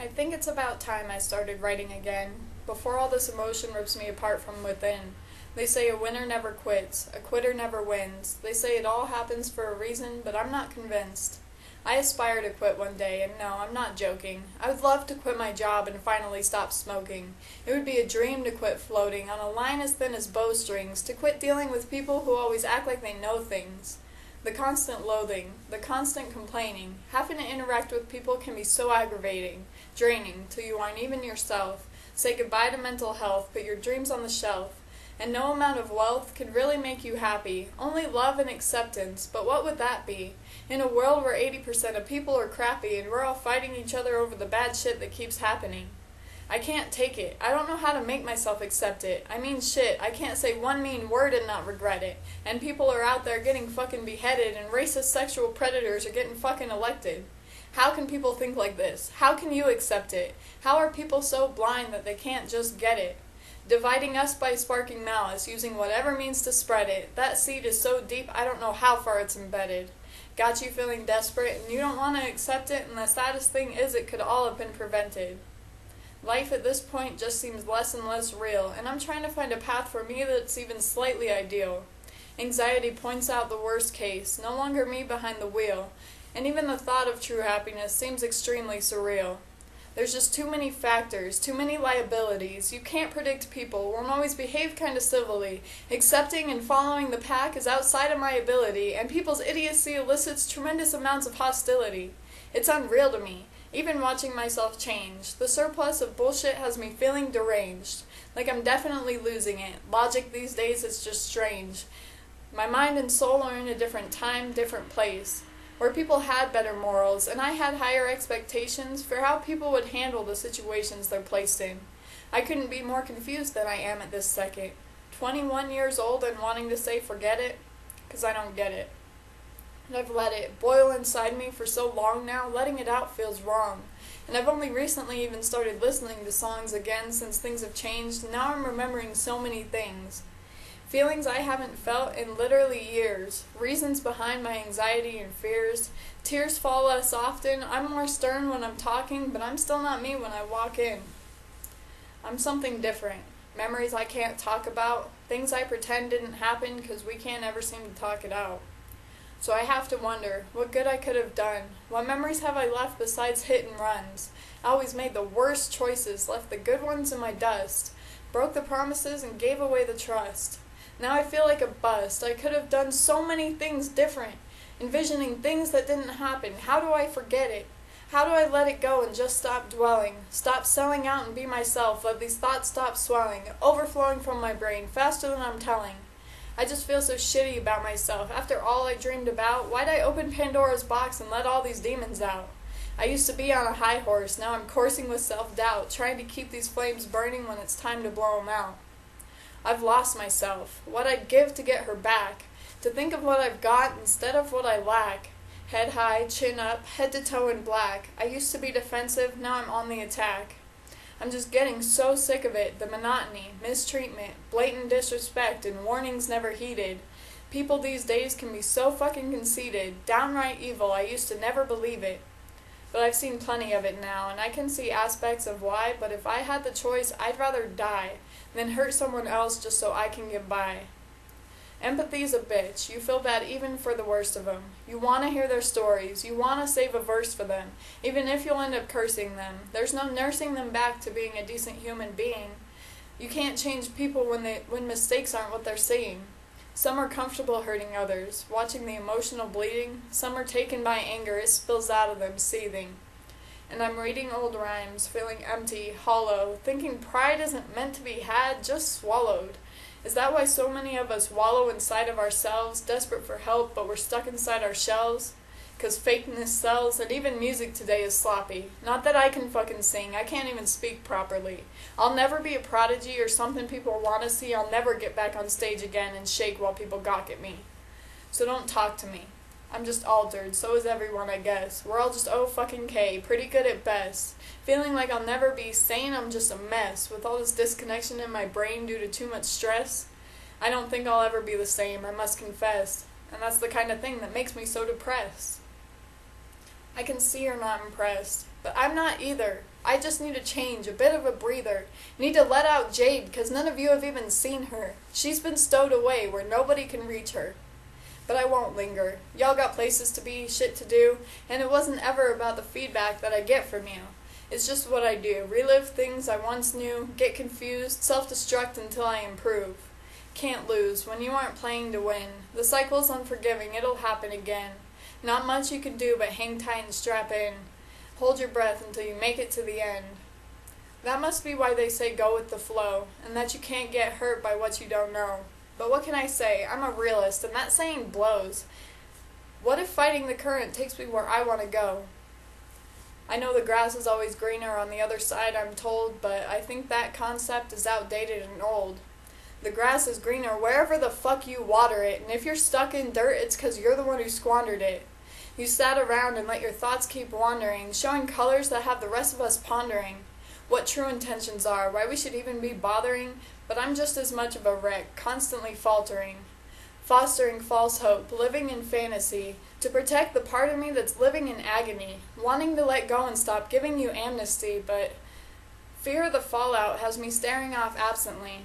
I think it's about time I started writing again, before all this emotion rips me apart from within. They say a winner never quits, a quitter never wins. They say it all happens for a reason, but I'm not convinced. I aspire to quit one day, and no, I'm not joking. I would love to quit my job and finally stop smoking. It would be a dream to quit floating on a line as thin as bowstrings, to quit dealing with people who always act like they know things. The constant loathing, the constant complaining, having to interact with people can be so aggravating, draining, till you aren't even yourself. Say goodbye to mental health, put your dreams on the shelf. And no amount of wealth can really make you happy, only love and acceptance, but what would that be? In a world where 80% of people are crappy and we're all fighting each other over the bad shit that keeps happening. I can't take it. I don't know how to make myself accept it. I mean shit, I can't say one mean word and not regret it. And people are out there getting fucking beheaded and racist sexual predators are getting fucking elected. How can people think like this? How can you accept it? How are people so blind that they can't just get it? Dividing us by sparking malice, using whatever means to spread it. That seed is so deep I don't know how far it's embedded. Got you feeling desperate and you don't want to accept it, and the saddest thing is it could all have been prevented. Life at this point just seems less and less real, and I'm trying to find a path for me that's even slightly ideal. Anxiety points out the worst case, no longer me behind the wheel, and even the thought of true happiness seems extremely surreal. There's just too many factors, too many liabilities. You can't predict people, won't always behave kind of civilly. Accepting and following the pack is outside of my ability, and people's idiocy elicits tremendous amounts of hostility. It's unreal to me. Even watching myself change, the surplus of bullshit has me feeling deranged, like I'm definitely losing it. Logic these days is just strange. My mind and soul are in a different time, different place, where people had better morals, and I had higher expectations for how people would handle the situations they're placed in. I couldn't be more confused than I am at this second. 21 years old and wanting to say forget it, 'cause I don't get it. And I've let it boil inside me for so long now, letting it out feels wrong. And I've only recently even started listening to songs again since things have changed, and now I'm remembering so many things. Feelings I haven't felt in literally years, reasons behind my anxiety and fears. Tears fall less often, I'm more stern when I'm talking, but I'm still not me when I walk in. I'm something different. Memories I can't talk about, things I pretend didn't happen because we can't ever seem to talk it out. So I have to wonder, what good I could have done. What memories have I left besides hit and runs? I always made the worst choices, left the good ones in my dust, broke the promises and gave away the trust. Now I feel like a bust. I could have done so many things different, envisioning things that didn't happen. How do I forget it? How do I let it go and just stop dwelling? Stop selling out and be myself. Let these thoughts stop swelling, overflowing from my brain, faster than I'm telling. I just feel so shitty about myself. After all I dreamed about, why'd I open Pandora's box and let all these demons out? I used to be on a high horse, now I'm coursing with self-doubt, trying to keep these flames burning when it's time to blow them out. I've lost myself, what I'd give to get her back, to think of what I've got instead of what I lack. Head high, chin up, head to toe in black. I used to be defensive, now I'm on the attack. I'm just getting so sick of it, the monotony, mistreatment, blatant disrespect, and warnings never heeded. People these days can be so fucking conceited, downright evil, I used to never believe it. But I've seen plenty of it now, and I can see aspects of why, but if I had the choice, I'd rather die than hurt someone else just so I can get by. Empathy's a bitch. You feel bad even for the worst of them. You want to hear their stories. You want to save a verse for them, even if you'll end up cursing them. There's no nursing them back to being a decent human being. You can't change people when mistakes aren't what they're saying. Some are comfortable hurting others, watching the emotional bleeding. Some are taken by anger. It spills out of them, seething. And I'm reading old rhymes, feeling empty, hollow, thinking pride isn't meant to be had, just swallowed. Is that why so many of us wallow inside of ourselves, desperate for help, but we're stuck inside our shells? 'Cause fakeness sells, and even music today is sloppy. Not that I can fucking sing, I can't even speak properly. I'll never be a prodigy or something people want to see. I'll never get back on stage again and shake while people gawk at me. So don't talk to me. I'm just altered, so is everyone, I guess. We're all just oh-fucking-K, pretty good at best. Feeling like I'll never be sane, I'm just a mess. With all this disconnection in my brain due to too much stress, I don't think I'll ever be the same, I must confess. And that's the kind of thing that makes me so depressed. I can see you're not impressed, but I'm not either. I just need a change, a bit of a breather. Need to let out Jade, because none of you have even seen her. She's been stowed away where nobody can reach her. But I won't linger. Y'all got places to be, shit to do, and it wasn't ever about the feedback that I get from you. It's just what I do. Relive things I once knew, get confused, self-destruct until I improve. Can't lose when you aren't playing to win. The cycle's unforgiving, it'll happen again. Not much you can do but hang tight and strap in. Hold your breath until you make it to the end. That must be why they say go with the flow, and that you can't get hurt by what you don't know. But what can I say? I'm a realist, and that saying blows. What if fighting the current takes me where I want to go? I know the grass is always greener on the other side, I'm told, but I think that concept is outdated and old. The grass is greener wherever the fuck you water it, and if you're stuck in dirt, it's 'cause you're the one who squandered it. You sat around and let your thoughts keep wandering, showing colors that have the rest of us pondering. What true intentions are, why we should even be bothering, but I'm just as much of a wreck, constantly faltering. Fostering false hope, living in fantasy, to protect the part of me that's living in agony, wanting to let go and stop giving you amnesty, but fear of the fallout has me staring off absently.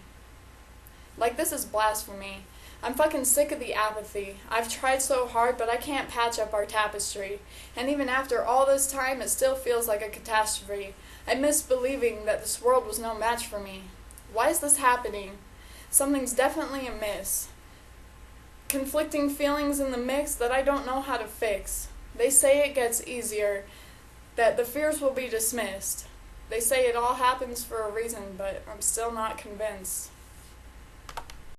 Like this is blasphemy. I'm fucking sick of the apathy. I've tried so hard, but I can't patch up our tapestry. And even after all this time, it still feels like a catastrophe. I miss believing that this world was no match for me. Why is this happening? Something's definitely amiss. Conflicting feelings in the mix that I don't know how to fix. They say it gets easier, that the fears will be dismissed. They say it all happens for a reason, but I'm still not convinced.